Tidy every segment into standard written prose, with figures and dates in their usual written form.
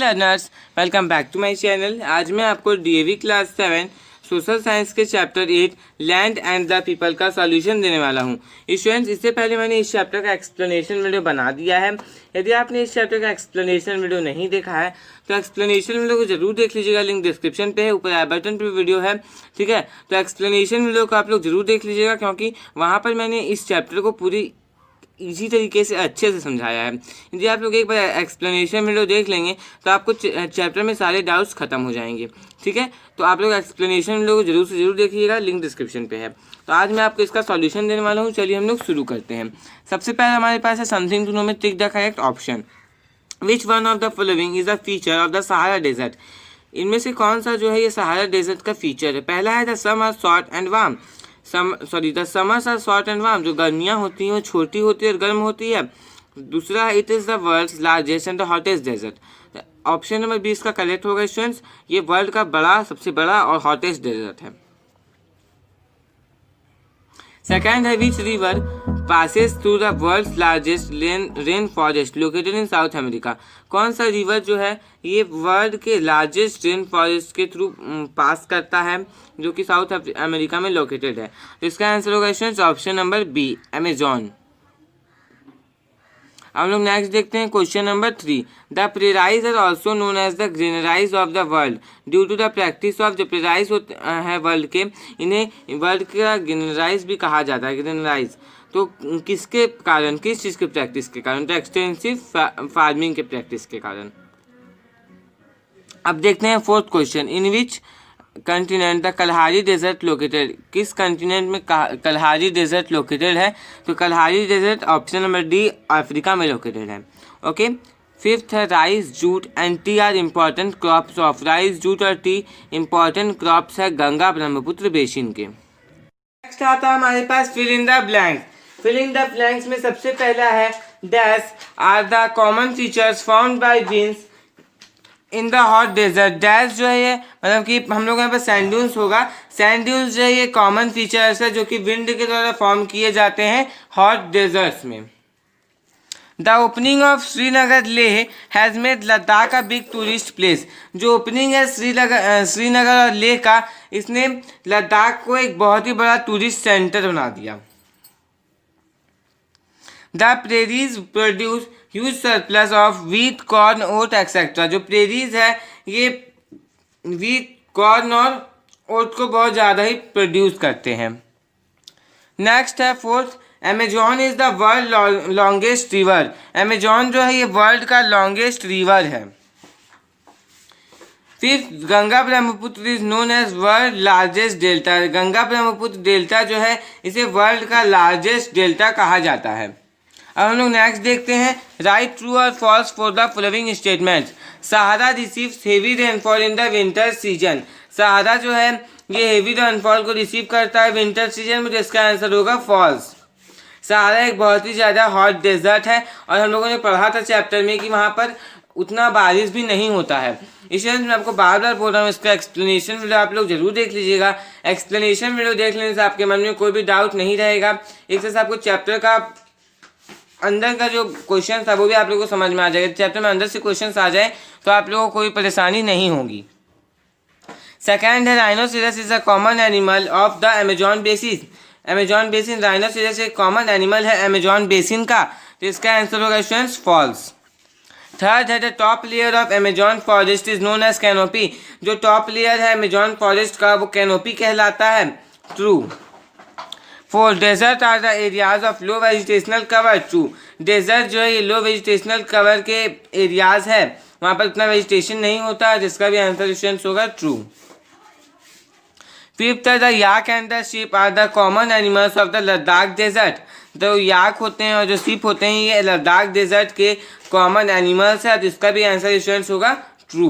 Learners, welcome back to my channel. आज मैं आपको डीएवी क्लास 7 सोशल साइंस के chapter 8 land and the people का सॉल्यूशन देने वाला हूं। स्टूडेंट्स, इससे पहले मैंने इस चैप्टर का एक्सप्लेनेशन वीडियो बना दिया है। यदि आपने इस चैप्टर का एक्सप्लेनेशन वीडियो नहीं देखा है तो एक्सप्लेनेशन वीडियो को जरूर देख लीजिएगा। लिंक डिस्क्रिप्शन पे है, ऊपर आई बटन पे वीडियो है, ठीक है। तो एक्सप्लेनेशन वीडियो को आप लोग जरूर देख लीजिएगा, क्योंकि वहाँ पर मैंने इस चैप्टर को पूरी इजी तरीके से अच्छे से समझाया है। यदि आप लोग एक बार एक्सप्लेनेशन वीडियो देख लेंगे तो आपको चैप्टर में सारे डाउट्स खत्म हो जाएंगे, ठीक है। तो आप लोग एक्सप्लेनेशन वीडियो को जरूर से जरूर देखिएगा, लिंक डिस्क्रिप्शन पे है। तो आज मैं आपको इसका सॉल्यूशन देने वाला हूँ। चलिए हम लोग शुरू करते हैं। सबसे पहले हमारे पास है समथिंग टू नो में tick the correct option. Which one of the following is the feature of the Sahara desert. इनमें से कौन सा जो है ये सहारा डेजर्ट का फीचर है। पहला है the sum are short and warm. The summers are short and warm. जो गर्मियाँ होती हैं वो छोटी होती है और गर्म होती है। दूसरा है it is the world's largest and the hottest desert. Option number 20 का करेक्ट होगा स्टूडेंट्स। ये वर्ल्ड का सबसे बड़ा और हॉटेस्ट डेजर्ट है। सेकेंड है which river passes through the world's largest rain forest located in South America. कौन सा रिवर जो है ये वर्ल्ड के लार्जेस्ट रेन फॉरेस्ट के थ्रू पास करता है, जो कि साउथ अमेरिका में लोकेटेड है। तो इसका आंसर होगा students option number B, Amazon. हम लोग नेक्स्ट देखते हैं question number 3। The prairies are also known as the granaries of the world due to the practice of. जो प्रेराइज है वर्ल्ड के, इन्हें वर्ल्ड का ग्रेनराइज भी कहा जाता है। ग्रेनराइज तो किसके कारण, किस चीज़ के प्रैक्टिस के कारण? तो एक्सटेंसिव फार्मिंग के प्रैक्टिस के कारण। अब देखते हैं fourth question. In which continent the Kalahari desert located. किस कंटिनेंट में कलहारी डेजर्ट लोकेटेड है? तो Kalahari desert option number D, Africa में लोकेटेड है। ओके। फिफ्थ है rice, jute and tea are important crops of. Rice, jute और tea important crops है Ganga Brahmaputra basin के। नेक्स्ट आता है हमारे पास fill in the blank. Fill in the blanks में सबसे पहला है dash are the common features found by beans in the hot desert. Dash जो है ये मतलब कि हम लोग यहाँ पर सैंड ड्यून्स होगा। सैंड ड्यून्स जो है ये कॉमन फीचर्स है जो कि विंड के द्वारा फॉर्म किए जाते हैं हॉट डेजर्ट्स में। The opening of Srinagar Leh has made Ladakh a big tourist place. जो ओपनिंग है श्रीनगर और लेह का, इसने लद्दाख को एक बहुत ही बड़ा टूरिस्ट सेंटर बना दिया। The prairies produce huge surplus of wheat, corn, oat etcetera. जो प्रेरीज है ये व्हीट, कॉर्न और ओट को बहुत ज़्यादा ही प्रोड्यूस करते हैं। नेक्स्ट है fourth, Amazon is the world longest river. Amazon जो है ये वर्ल्ड का लॉन्गेस्ट रिवर है। Fifth, Ganga Brahmaputra is known as world largest delta. Ganga Brahmaputra delta जो है इसे वर्ल्ड का लार्जेस्ट डेल्टा कहा जाता है। अब हम लोग नेक्स्ट देखते हैं। राइट ट्रू और false for the following statements. Sahara receives heavy rainfall in the winter season. Sahara जो है ये हेवी रेनफॉल को रिसीव करता है विंटर सीजन में, तो इसका आंसर होगा फॉल्स। सहारा एक बहुत ही ज़्यादा हॉट डेजर्ट है और हम लोगों ने पढ़ा था चैप्टर में कि वहाँ पर उतना बारिश भी नहीं होता है। इसलिए मैं आपको बार बार बोल रहा हूँ, इसका एक्सप्लेनेशन वीडियो आप लोग जरूर देख लीजिएगा। एक्सप्लेनेशन वीडियो देख लेने से आपके मन में कोई भी डाउट नहीं रहेगा। एक तरह से आपको चैप्टर का अंदर का जो क्वेश्चन था वो भी आप लोगों को समझ में आ जाएगा। चैप्टर में अंदर से क्वेश्चन आ जाए तो आप लोगों को कोई परेशानी नहीं होगी। सेकेंड है rhinoceros is a common animal of the Amazon basin. Amazon basin, rhinoceros एक कॉमन एनिमल है अमेजॉन बेसिन का, तो इसका आंसर होगा स्टूडेंट्स फॉल्स। थर्ड है the top layer of Amazon forest is known as canopy. जो top layer है Amazon forest का वो कैनोपी कहलाता है, true. Four, desert are the areas of low vegetational cover, true. Desert जो है ये लो वेजिटेशनल कवर के एरियाज है, वहाँ पर उतना वेजिटेशन नहीं होता है, जिसका भी आंसर स्टूडेंट्स होगा ट्रू। फिफ्थ है the yak and the sheep are the common animals of the Ladakh desert. तो याक होते हैं और जो शीप होते हैं ये लद्दाख डेजर्ट के कॉमन एनिमल्स है, जिसका भी आंसर स्टूडेंट्स होगा ट्रू।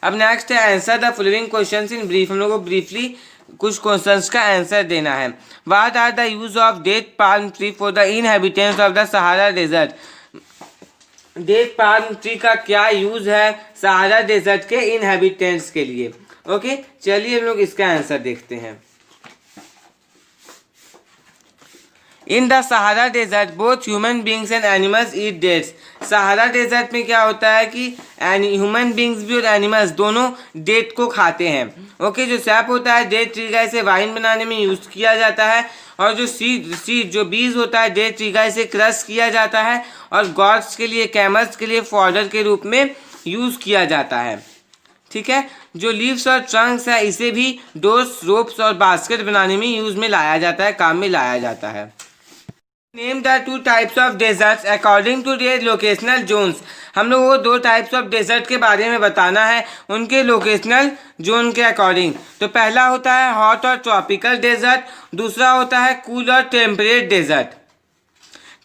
अब नेक्स्ट है answer the following questions in brief. हम लोग को ब्रीफली कुछ क्वेश्चंस का आंसर देना है। What are the use of date palm tree for the inhabitants of the Sahara desert. Date palm tree का क्या यूज है सहारा डेजर्ट के इनहैबिटेंट्स के लिए? ओके, चलिए हम लोग इसका आंसर देखते हैं। In the Sahara desert both human beings and animals eat dates. Sahara desert में क्या होता है कि ह्यूमन बींग्स भी और एनिमल्स दोनों डेट को खाते हैं। ओके, जो सैप होता है डेट ट्री का इसे वाइन बनाने में यूज़ किया जाता है, और जो सीड जो बीज होता है डेट ट्री का इसे क्रश किया जाता है और गॉड्स के लिए, कैमल्स के लिए फॉडर के रूप में यूज़ किया जाता है। ठीक है, जो लीव्स और ट्रंक्स है इसे भी डोर्स, रोप्स और बास्केट बनाने में यूज़ में लाया जाता है, काम में लाया जाता है। Name the 2 types of deserts according to their locational zones. हम लोग वो 2 टाइप्स ऑफ डेजर्ट के बारे में बताना है उनके लोकेशनल जोन के अकॉर्डिंग। तो पहला होता है हॉट और ट्रॉपिकल डेजर्ट, दूसरा होता है कूल और टेम्परेट डेजर्ट।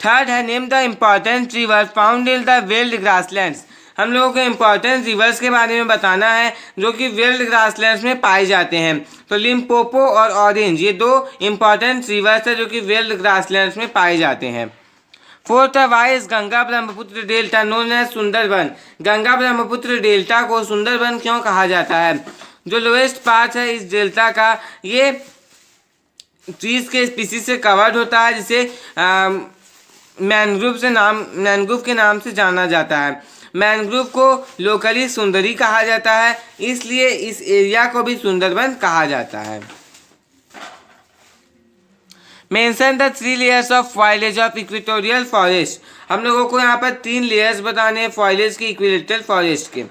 थर्ड है name the important river found in the veld grasslands. हम लोगों को इम्पॉर्टेंट रिवर्स के बारे में बताना है जो कि विल्ड ग्रासलैंड्स में पाए जाते हैं। तो लिम्पोपो और ऑरेंज ये 2 इम्पॉर्टेंट रिवर्स है जो कि विल्ड ग्रासलैंड्स में पाए जाते हैं। फोर्थ है why is Ganga Brahmaputra delta known as Sundarban. Ganga Brahmaputra delta को सुंदरबन क्यों कहा जाता है? जो लोएस्ट पार्ट है इस डेल्टा का ये ट्रीज के स्पीसीज से कवर्ड होता है, जिसे मैनग्रोव के नाम से जाना जाता है। मैनग्रोव को लोकली सुंदरी कहा जाता है, इसलिए इस एरिया को भी सुंदरबन कहा जाता है। Mention the 3 layers of foliage of equatorial forest. हम लोगों को यहाँ पर 3 लेयर्स बताने हैं फॉइलेज के, इक्वेटोरियल फॉरेस्ट के।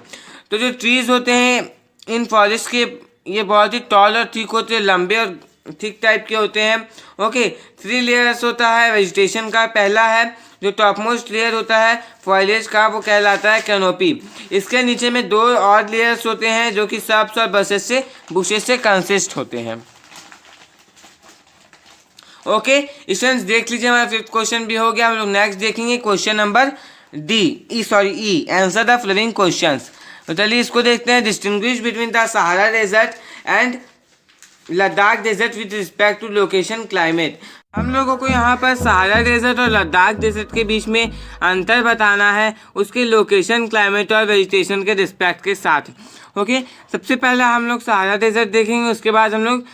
तो जो ट्रीज होते हैं इन फॉरेस्ट के ये बहुत ही टॉल और थिक होते हैं, लंबे और थिक टाइप के होते हैं। ओके, 3 लेयर्स होता है वेजिटेशन का। पहला है जो टॉप मोस्ट लेयर होता है फॉइलेज का, वो कहलाता है कैनोपी। इसके नीचे में 2 और लेयर्स होते हैं जो कि सब्स और बुशेस से कंसिस्ट होते हैं। ओके स्टूडेंट्स, देख लीजिए हमारा 5th क्वेश्चन भी हो गया। हम लोग नेक्स्ट देखेंगे question number E answer the following questions. तो चलिए इसको देखते हैं। Distinguish between the Sahara desert and Ladakh desert with respect to location climate. हम लोगों को यहाँ पर सहारा डेजर्ट और लद्दाख डेजर्ट के बीच में अंतर बताना है उसके लोकेशन, क्लाइमेट और वेजिटेशन के रिस्पेक्ट के साथ। ओके, सबसे पहले हम लोग सहारा डेजर्ट देखेंगे, उसके बाद हम लोग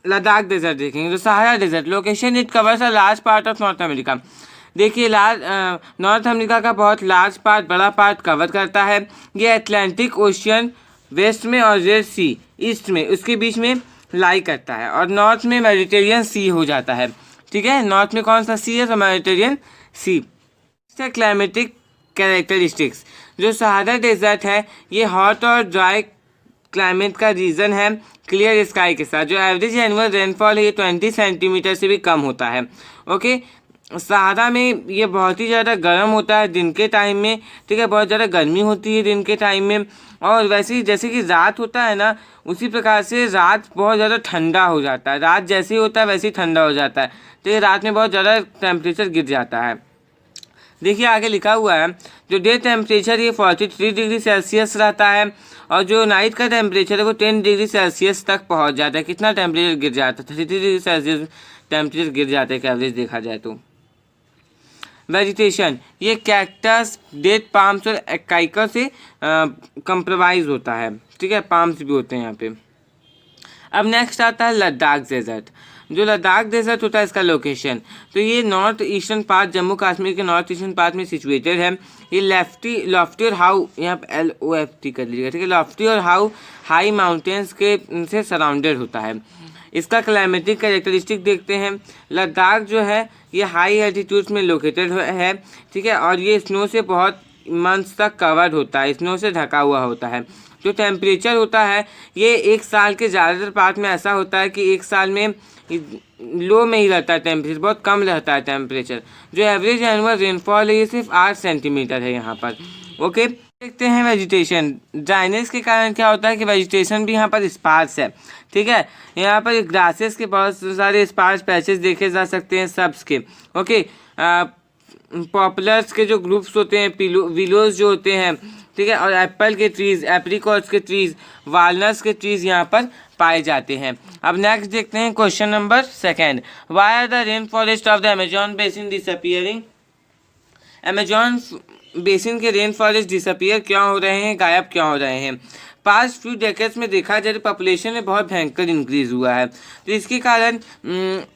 लद्दाख डेजर्ट देखेंगे। तो Sahara desert location it covers a large part of North America. देखिए नॉर्थ अमेरिका का बहुत लार्ज पार्ट, बड़ा पार्ट कवर करता है। ये अटलांटिक ओशियन वेस्ट में और रेड सी ईस्ट में उसके बीच में लाई करता है, और नॉर्थ में मेडिटेरियन सी हो जाता है। ठीक है, नॉर्थ में कौन सा सी है? तो मेडिटेरियन सी। क्लाइमेटिक कैरेक्टरिस्टिक्स, जो सहारा डेजर्ट है ये हॉट और ड्राई क्लाइमेट का रीजन है क्लियर स्काई के साथ। जो एवरेज एनुअल रेनफॉल है ये 20 सेंटीमीटर से भी कम होता है। ओके, सहारा में ये बहुत ही ज़्यादा गर्म होता है दिन के टाइम में। ठीक है, बहुत ज़्यादा गर्मी होती है दिन के टाइम में, और वैसे ही जैसे कि रात होता है ना, उसी प्रकार से रात बहुत ज़्यादा ठंडा हो जाता है। रात जैसे ही होता है वैसे ही ठंडा हो जाता है। तो ये रात में बहुत ज़्यादा टेम्परेचर गिर जाता है। देखिए आगे लिखा हुआ है जो डे टेम्परेचर ये 43 डिग्री सेल्सियस रहता है, और जो नाइट का टेम्परेचर है वो 10 डिग्री सेल्सियस तक पहुंच जाता है। कितना टेम्परेचर गिर जाता है? 33 डिग्री सेल्सियस टेम्परेचर गिर जाता है एवरेज देखा जाए तो। वेजिटेशन, ये कैक्टस, डेट पाम्स और एकाइका से कंप्रोमाइज होता है। ठीक है, पाम्स भी होते हैं यहाँ पे। अब नेक्स्ट आता है लद्दाख डेजर्ट। जो लद्दाख डेजर्ट होता है इसका लोकेशन, तो ये north eastern part, Jammu Kashmir के नॉर्थ ईस्टर्न पार्ट में सिचुएटेड है। ये लॉफ्टी और हाउ, यहाँ पे LOFT कर लीजिएगा। ठीक है, लॉफ्टी और हाई माउंटेन्स के से सराउंडेड होता है। इसका क्लाइमेटिक कैरेक्टरिस्टिक देखते हैं। लद्दाख जो है ये हाई एल्टीट्यूड्स में लोकेटेड है। ठीक है, और ये स्नो से बहुत मंथ्स तक कवर्ड होता है, स्नो से ढका हुआ होता है। जो टेम्परेचर होता है ये एक साल के ज़्यादातर पार्ट में ऐसा होता है कि एक साल में लो में ही रहता है टेम्परेचर, बहुत कम रहता है टेम्परेचर। जो एवरेज एनुअल रेनफॉल है ये सिर्फ 8 सेंटीमीटर है यहाँ पर। ओके, देखते हैं वेजिटेशन। ड्राइनेस के कारण क्या होता है कि वेजिटेशन भी यहाँ पर स्पार्स है। ठीक है, यहाँ पर ग्रासेस के बहुत सारे स्पार्स पैचेस देखे जा सकते हैं सब्स के। ओके, पॉपुलर्स के जो ग्रुप्स होते हैं, विलोज जो होते हैं, ठीक है, और एप्पल के ट्रीज, एप्रिकॉट्स के ट्रीज, वालनट्स के ट्रीज यहाँ पर पाए जाते हैं। अब नेक्स्ट देखते हैं question number 2। Why are the rain forest of the Amazon basin disappearing. Amazon basin के रेन फॉरेस्ट डिसअपियर क्यों हो रहे हैं, गायब क्यों हो रहे हैं? पास्ट फ्यू डेकेड्स में देखा जाए तो पॉपुलेशन में बहुत भयंकर इंक्रीज हुआ है। तो इसके कारण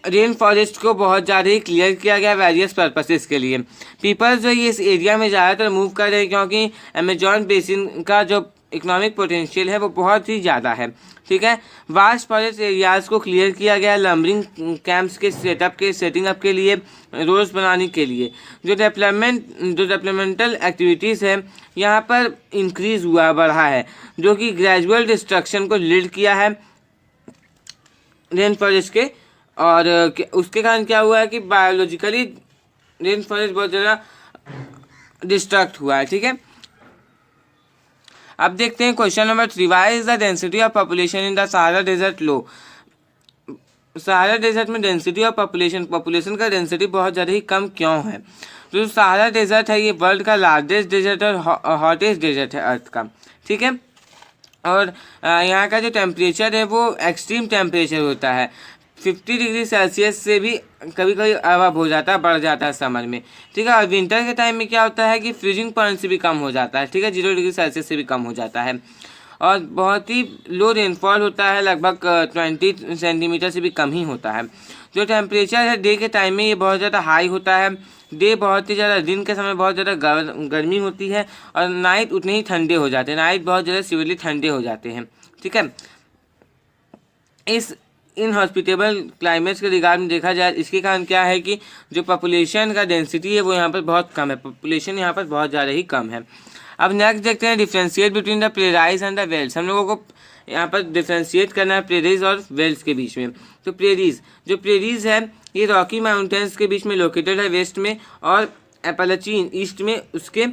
रेन फॉरेस्ट को बहुत ज़्यादा ही क्लियर किया गया वेरियस पर्पसेस के लिए। पीपल जो ये इस एरिया में ज़्यादातर मूव कर रहे हैं क्योंकि अमेजॉन बेसिन का जो इकोनॉमिक पोटेंशियल है वो बहुत ही ज़्यादा है। ठीक है, वास्ट फॉरेस्ट एरियाज़ को क्लियर किया गया लंबरिंग कैंप्स के सेटिंग अप के लिए, रोड्स बनाने के लिए। जो डेवलपमेंटल एक्टिविटीज़ है यहाँ पर इंक्रीज़ हुआ बढ़ा है, जो कि ग्रेजुअल डिस्ट्रक्शन को लीड किया है रेन फॉरेस्ट के। और उसके कारण क्या हुआ है कि बायोलॉजिकली रेन फॉरेस्ट बहुत ज़्यादा डिस्ट्रक्ट हुआ है। ठीक है, अब देखते हैं question number 3, why is the density of population in the Sahara desert low. Sahara desert में डेंसिटी ऑफ पॉपुलेशन का डेंसिटी बहुत ज़्यादा ही कम क्यों है? जो सहारा डेजर्ट है ये वर्ल्ड का लार्जेस्ट डेजर्ट और हॉटेस्ट डेजर्ट है अर्थ का। ठीक है, और यहाँ का जो टेम्परेचर है वो एक्सट्रीम टेम्परेचर होता है, 50 डिग्री सेल्सियस से भी कभी कभी अबव हो जाता है, बढ़ जाता है समर में। ठीक है, और विंटर के टाइम में क्या होता है कि फ्रीजिंग पॉइंट से भी कम हो जाता है। ठीक है, 0 डिग्री सेल्सियस से भी कम हो जाता है, और बहुत ही लो रेनफॉल होता है, लगभग 20 सेंटीमीटर से भी कम ही होता है। जो टेम्परेचर है डे के टाइम में ये बहुत ज़्यादा हाई होता है, डे बहुत ही ज़्यादा, दिन के समय बहुत ज़्यादा गर्मी होती है, और नाइट उतने ही ठंडे हो जाते हैं, नाइट बहुत ज़्यादा सिवियरली ठंडे हो जाते हैं। ठीक है, इस इनहॉस्पिटेबल क्लाइमेट्स के रिगार्ड में देखा जाए, इसके कारण क्या है कि जो पॉपुलेशन का डेंसिटी है वो यहाँ पर बहुत कम है, पॉपुलेशन यहाँ पर बहुत ज़्यादा ही कम है। अब नेक्स्ट देखते हैं differentiate between the prairies and the velds. हम लोगों को यहाँ पर डिफ्रेंशिएट करना है प्रेरीज और वेल्स के बीच में। तो प्रेरीज है ये रॉकी माउंटेन्स के बीच में लोकेटेड है वेस्ट में, और एपालाचीन ईस्ट में उसके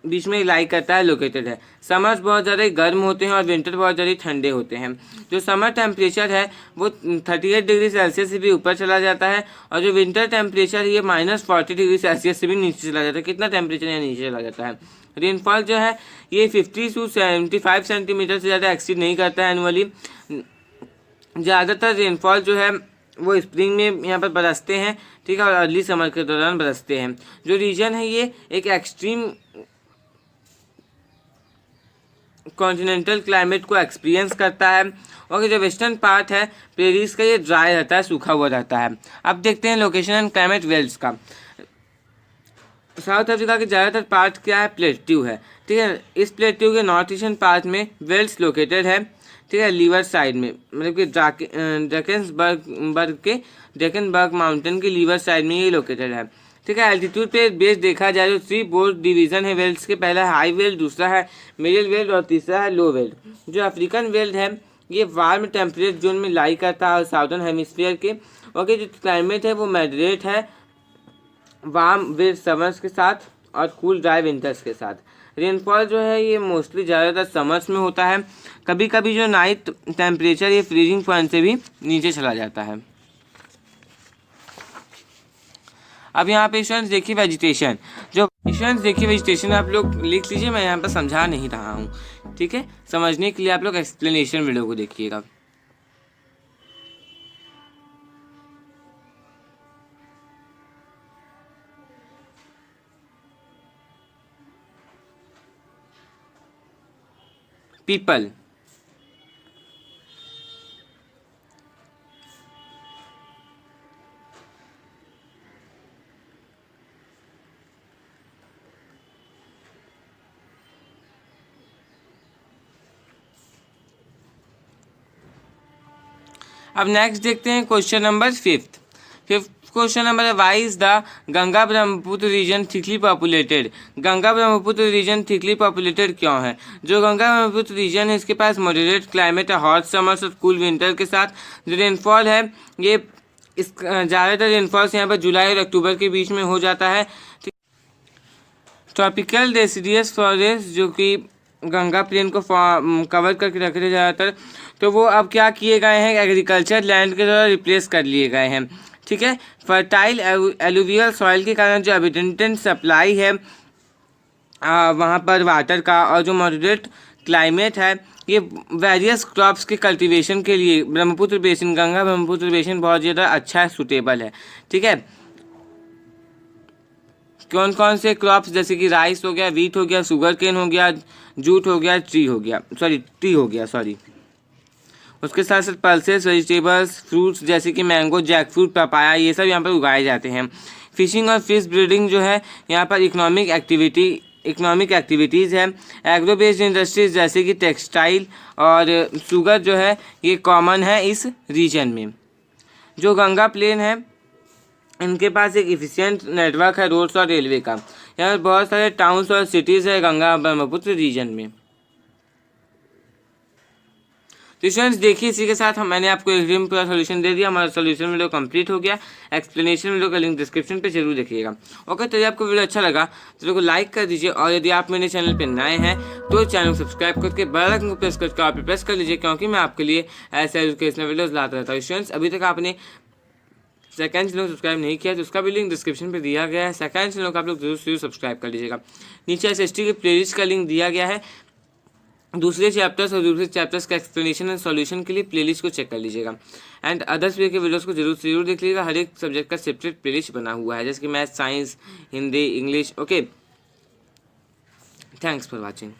बीच में लाई करता है, लोकेटेड है। समर्स बहुत ज़्यादा गर्म होते हैं और विंटर बहुत ज़्यादा ठंडे होते हैं। जो समर टेम्परेचर है वो 38 डिग्री सेल्सियस से भी ऊपर चला जाता है, और जो विंटर टेम्परेचर है ये -40 डिग्री सेल्सियस से भी नीचे चला जाता है। कितना टेम्परेचर यहाँ नीचे चला जाता है? रेनफॉल जो है ये 50 से 75 सेंटीमीटर से ज़्यादा एक्सीड नहीं करता है एनुअली। ज़्यादातर रेनफॉल जो है वो स्प्रिंग में यहाँ पर बरसते हैं। ठीक है, और अर्ली समर के दौरान बरसते हैं। जो रीजन है ये एक एक्सट्रीम कॉन्टिनेंटल क्लाइमेट को एक्सपीरियंस करता है, और जो वेस्टर्न पार्ट है प्रेरीज का ये ड्राई रहता है, सूखा हुआ रहता है। अब देखते हैं लोकेशन एंड क्लाइमेट वेल्स का। साउथ अफ्रीका के ज़्यादातर पार्ट क्या है? प्लेट्यू है। ठीक है, इस प्लेट्यू के नॉर्थ ईस्टर्न पार्ट में वेल्स लोकेटेड है। ठीक है, लीवर साइड में, मतलब कि ड्रैकेनबर्ग माउंटेन के लीवर साइड में ये लोकेटेड है। ठीक है, एल्टीट्यूड पे बेस देखा जाए तो 3 बोर्ड डिवीज़न है वेल्स के। पहला है हाई वेल्ड, दूसरा है मिडिल वेल्ड, और तीसरा है लो वेल्ड। जो अफ्रीकन वेल्ड है ये वार्म टेम्परेट जोन में लाई करता है और साउदर्न हेमिस्फीयर के। ओके, जो क्लाइमेट है वो मॉडरेट है, वार्म विद समर्स के साथ और कूल ड्राई विंटर्स के साथ। रेनफॉल जो है ये मोस्टली ज़्यादातर समर्स में होता है। कभी कभी जो नाइट टेम्परेचर ये फ्रीजिंग पॉइंट से भी नीचे चला जाता है। अब यहाँ पे स्टूडेंट्स देखिए वेजिटेशन, जो स्टूडेंट्स देखिए वेजिटेशन आप लोग लिख लीजिए, मैं यहाँ पर समझा नहीं रहा हूँ। ठीक है, समझने के लिए आप लोग एक्सप्लेनेशन वीडियो को देखिएगा। पीपल, अब नेक्स्ट देखते हैं question number 5th question number है, why is the Ganga Brahmaputra region thickly populated. Ganga Brahmaputra region thickly populated क्यों है? जो गंगा ब्रह्मपुत्र रीजन है इसके पास मॉडरेट क्लाइमेट है, हॉट समर्स और कूल विंटर के साथ। जो रेनफॉल है ये इस ज़्यादातर रेनफॉल यहाँ पर जुलाई और अक्टूबर के बीच में हो जाता है। ट्रॉपिकल डेसिडियस फॉरेस्ट जो कि गंगा प्लेन को कवर करके रखे थे ज़्यादातर, तो वो अब क्या किए गए हैं, एग्रीकल्चर लैंड के द्वारा रिप्लेस कर लिए गए हैं। ठीक है, फर्टाइल एलुवियल सॉइल के कारण जो अबिडेंटेंट सप्लाई है वहाँ पर वाटर का, और जो मॉडरेट क्लाइमेट है ये वेरियस क्रॉप्स के कल्टीवेशन के लिए ब्रह्मपुत्र बेसिन, गंगा ब्रह्मपुत्र बेसिन बहुत ज़्यादा अच्छा है, सूटेबल है। ठीक है, कौन कौन से क्रॉप्स जैसे कि राइस हो गया, वीट हो गया, शुगर केन हो गया, जूट हो गया, टी हो गया सॉरी। उसके साथ साथ पल्सेस, वेजिटेबल्स, फ्रूट्स जैसे कि मैंगो, जैक फ्रूट, पपाया, ये सब यहाँ पर उगाए जाते हैं। फिशिंग और फिश ब्रीडिंग जो है यहाँ पर इकोनॉमिक एक्टिविटीज़ है। एग्रो बेस्ड इंडस्ट्रीज जैसे कि टेक्सटाइल और शुगर जो है ये कॉमन है इस रीजन में। जो गंगा प्लेन है इनके पास एक इफिशिएंट नेटवर्क है रोड्स और रेलवे का। यहाँ पर बहुत सारे टाउन्स और सिटीज़ है गंगा ब्रह्मपुत्र रीजन में। तो स्टूडेंट्स देखिए, इसी के साथ मैंने आपको एग्जाम पूरा सोल्यूशन दे दिया। हमारा सोल्यूशन वीडियो कंप्लीट हो गया। एक्सप्लेनेशन वीडियो का लिंक डिस्क्रिप्शन पे जरूर देखिएगा। ओके, तो यदि आपको वीडियो अच्छा लगा तो वीडियो को लाइक कर दीजिए, और यदि आप मेरे चैनल पे नए हैं तो चैनल को सब्सक्राइब करके बेल आइकन को प्रेस करके आप प्रेस कर लीजिए, क्योंकि मैं आपके लिए ऐसे एजुकेशनल वीडियोज़ लाता रहता हूँ। स्टूडेंट्स अभी तक आपने सेकंड चैनल को सब्सक्राइब नहीं किया तो उसका भी लिंक डिस्क्रिप्शन पे दिया गया है। सेकंड चैनल को आप लोग जरूर सब्सक्राइब कर लीजिएगा। नीचे एसएसटी की प्लेलिस्ट का लिंक दिया गया है। दूसरे चैप्टर्स और दूसरे चैप्टर्स का एक्सप्लेनेशन एंड सॉल्यूशन के लिए प्लेलिस्ट को चेक कर लीजिएगा। एंड अदर्स वे के वीडियोस को जरूर देख लीजिएगा। हर एक सब्जेक्ट का सेपरेट प्लेलिस्ट बना हुआ है, जैसे कि math, science, Hindi, English. Okay, thanks for watching.